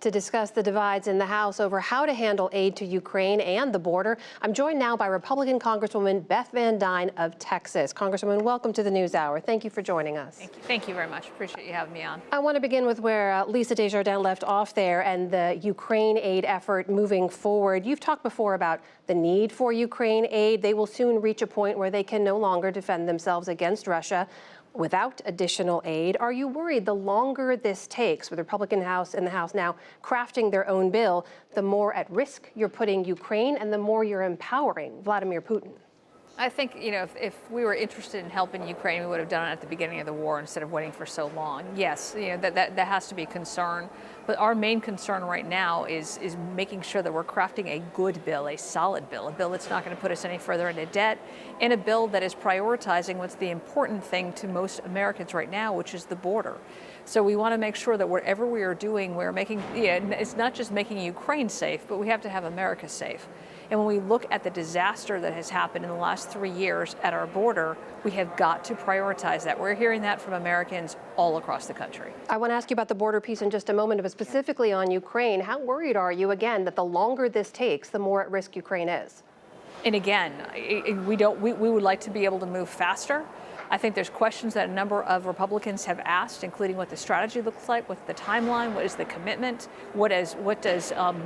to discuss the divides in the House over how to handle aid to Ukraine and the border. I'm joined now by Republican Congresswoman Beth Van Duyne of Texas. Congresswoman, welcome to the NewsHour. Thank you for joining us. Thank you. Thank you very much. Appreciate you having me on. I want to begin with where Lisa Desjardins left off there and the Ukraine aid effort moving forward. You've talked before about the need for Ukraine aid. They will soon reach a point where they can no longer defend themselves against Russia without additional aid. Are you worried the longer this takes, with the Republican House and the House now crafting their own bill, the more at risk you're putting Ukraine and the more you're empowering Vladimir Putin? I think, if we were interested in helping Ukraine, we would have done it at the beginning of the war instead of waiting for so long. Yes, that has to be a concern. But our main concern right now is making sure that we're crafting a good bill, a solid bill, a bill that's not going to put us any further into debt, and a bill that is prioritizing what's the important thing to most Americans right now, which is the border. So we want to make sure that whatever we are doing, we're making, it's not just making Ukraine safe, but we have to have America safe. And when we look at the disaster that has happened in the last 3 years at our border, we have got to prioritize that. We're hearing that from Americans all across the country. I want to ask you about the border piece in just a moment, but specifically on Ukraine, how worried are you, again, that the longer this takes, the more at risk Ukraine is? And again, we would like to be able to move faster. I think there's questions that a number of Republicans have asked, including what the strategy looks like, what's the timeline, what is the commitment, what does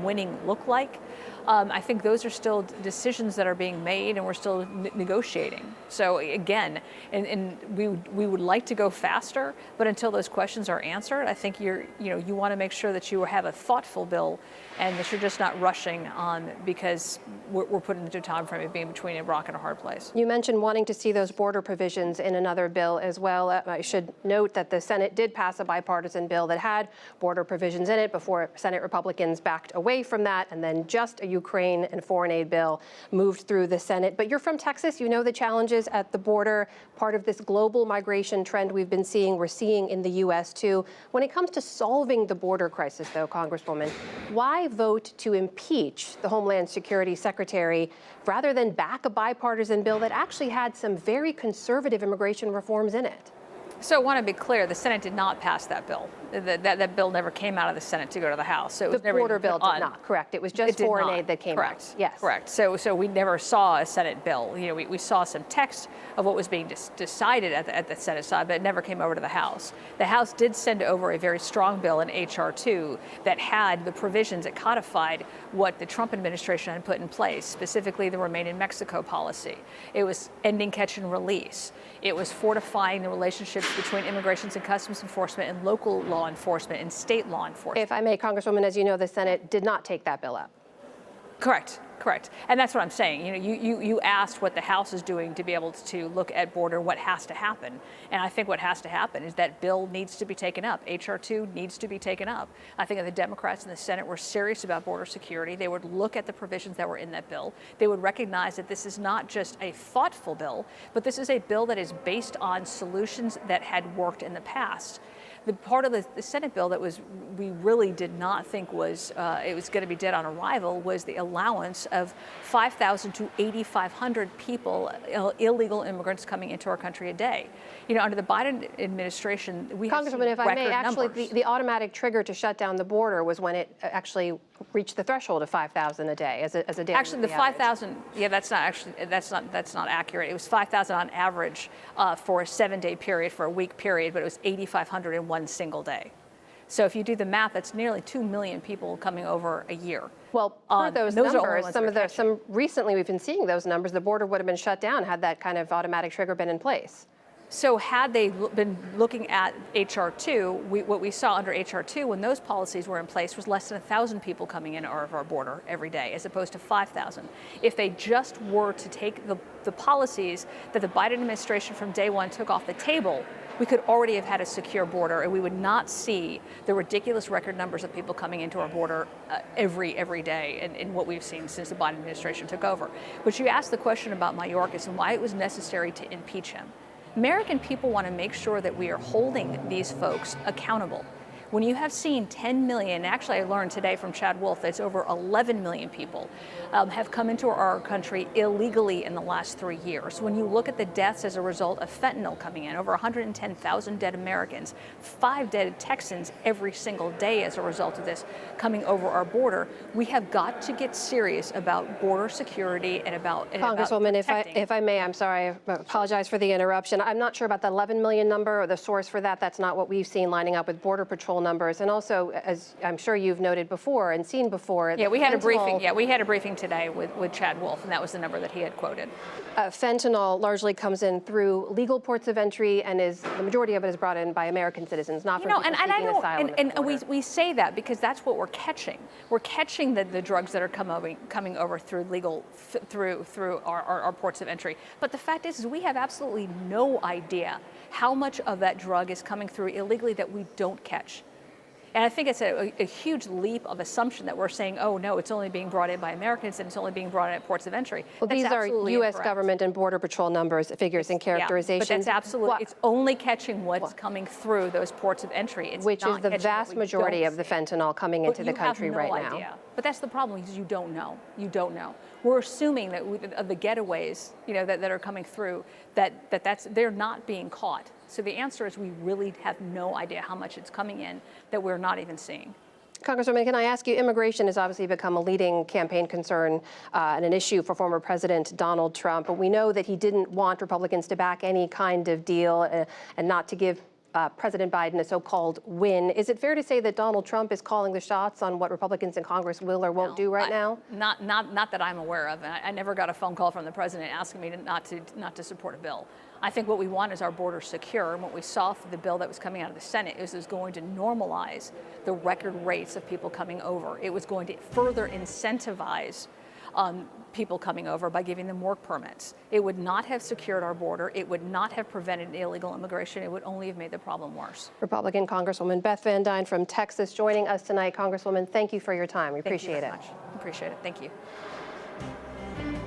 winning look like. I think those are still decisions that are being made, and we're still negotiating. So again, and we would like to go faster, but until those questions are answered, I think you want to make sure that you have a thoughtful bill, and that you're just not rushing on because we're put into a time frame of being between a rock and a hard place. You mentioned wanting to see those border provisions in another bill as well. I should note that the Senate did pass a bipartisan bill that had border provisions in it before Senate Republicans backed away from that, and then just a Ukraine and foreign aid bill moved through the Senate. But you're from Texas. You know the challenges at the border, part of this global migration trend we've been seeing, we're seeing in the U.S. too. When it comes to solving the border crisis, though, Congresswoman, why vote to impeach the Homeland Security Secretary rather than back a bipartisan bill that actually had some very conservative immigration reforms in it? So I want to be clear, the Senate did not pass that bill. That bill never came out of the Senate to go to the House. So it was the border bill did not, correct. It was just foreign aid that came out. Yes. Correct. So we never saw a Senate bill. We saw some text of what was being decided at the Senate side, but it never came over to the House. The House did send over a very strong bill in H.R. 2 that had the provisions that codified what the Trump administration had put in place, specifically the Remain in Mexico policy. It was ending catch and release. It was fortifying the relationships between Immigration and Customs Enforcement and local law enforcement and state law enforcement. If I may, Congresswoman, as you know, the Senate did not take that bill up. Correct. And that's what I'm saying. You asked what the House is doing to be able to look at border, what has to happen. And I think what has to happen is that bill needs to be taken up. H.R. 2 needs to be taken up. I think if the Democrats in the Senate were serious about border security, they would look at the provisions that were in that bill. They would recognize that this is not just a thoughtful bill, but this is a bill that is based on solutions that had worked in the past. The part of the Senate bill that we really did not think was it was going to be dead on arrival was the allowance of 5,000 to 8,500 people, illegal immigrants coming into our country a day. Under the Biden administration, we have Congresswoman, if I may, actually, numbers. the automatic trigger to shut down the border was when it actually reached the threshold of 5,000 a day as a daily. Actually, the 5,000, that's not accurate. It was 5,000 on average for a 7-day period, for a week period, but it was 8,500 in one single day. So if you do the math, that's nearly 2 million people coming over a year. Well, for those numbers, some recently we've been seeing those numbers. The border would have been shut down had that kind of automatic trigger been in place. So had they been looking at H.R. 2, what we saw under H.R. 2 when those policies were in place was less than 1,000 people coming in our border every day, as opposed to 5,000. If they just were to take the policies that the Biden administration from day one took off the table, we could already have had a secure border, and we would not see the ridiculous record numbers of people coming into our border every day in what we've seen since the Biden administration took over. But you asked the question about Mayorkas and why it was necessary to impeach him. American people want to make sure that we are holding these folks accountable. When you have seen 10 million, actually I learned today from Chad Wolf that it's over 11 million people have come into our country illegally in the last 3 years. When you look at the deaths as a result of fentanyl coming in, over 110,000 dead Americans, 5 dead Texans every single day as a result of this coming over our border, we have got to get serious about border security and about Congresswoman, protecting. if I may, I'm sorry, I apologize for the interruption. I'm not sure about the 11 million number or the source for that. That's not what we've seen lining up with Border Patrol numbers. And also, as I'm sure you've noted before and seen before, Yeah, we had a briefing. fentanyl- Yeah, we had a briefing today with Chad Wolf, and that was the number that he had quoted. Fentanyl largely comes in through legal ports of entry, and the majority of it is brought in by American citizens, not from people seeking asylum at the and border. we say that because that's what we're catching. We're catching the drugs that are coming over through through our ports of entry. But the fact is we have absolutely no idea how much of that drug is coming through illegally that we don't catch. And I think it's a huge leap of assumption that we're saying, oh, no, it's only being brought in by Americans and it's only being brought in at ports of entry. Well, That's these are absolutely U.S. incorrect. government and Border Patrol numbers, figures, and characterizations. Yeah, but that's absolutely, What- it's only catching what's coming through those ports of entry. It's which is not the catching vast what we majority don't of the see. fentanyl coming But into the country you have no right now. idea. But that's the problem, is you don't know. You don't know. We're assuming that of the getaways, that are coming through, they're not being caught. So the answer is we really have no idea how much it's coming in that we're not even seeing. Congresswoman, can I ask you, immigration has obviously become a leading campaign concern and an issue for former President Donald Trump. But we know that he didn't want Republicans to back any kind of deal and not to give President Biden a so-called win. Is it fair to say that Donald Trump is calling the shots on what Republicans in Congress will or won't do right now? Not that I'm aware of. And I never got a phone call from the president asking me not to support a bill. I think what we want is our border secure, and what we saw for the bill that was coming out of the Senate is it was going to normalize the record rates of people coming over. It was going to further incentivize people coming over by giving them work permits. It would not have secured our border. It would not have prevented illegal immigration. It would only have made the problem worse. Republican Congresswoman Beth Van Duyne from Texas joining us tonight. Congresswoman, thank you for your time. We appreciate it. Thank you very much. Appreciate it. Thank you.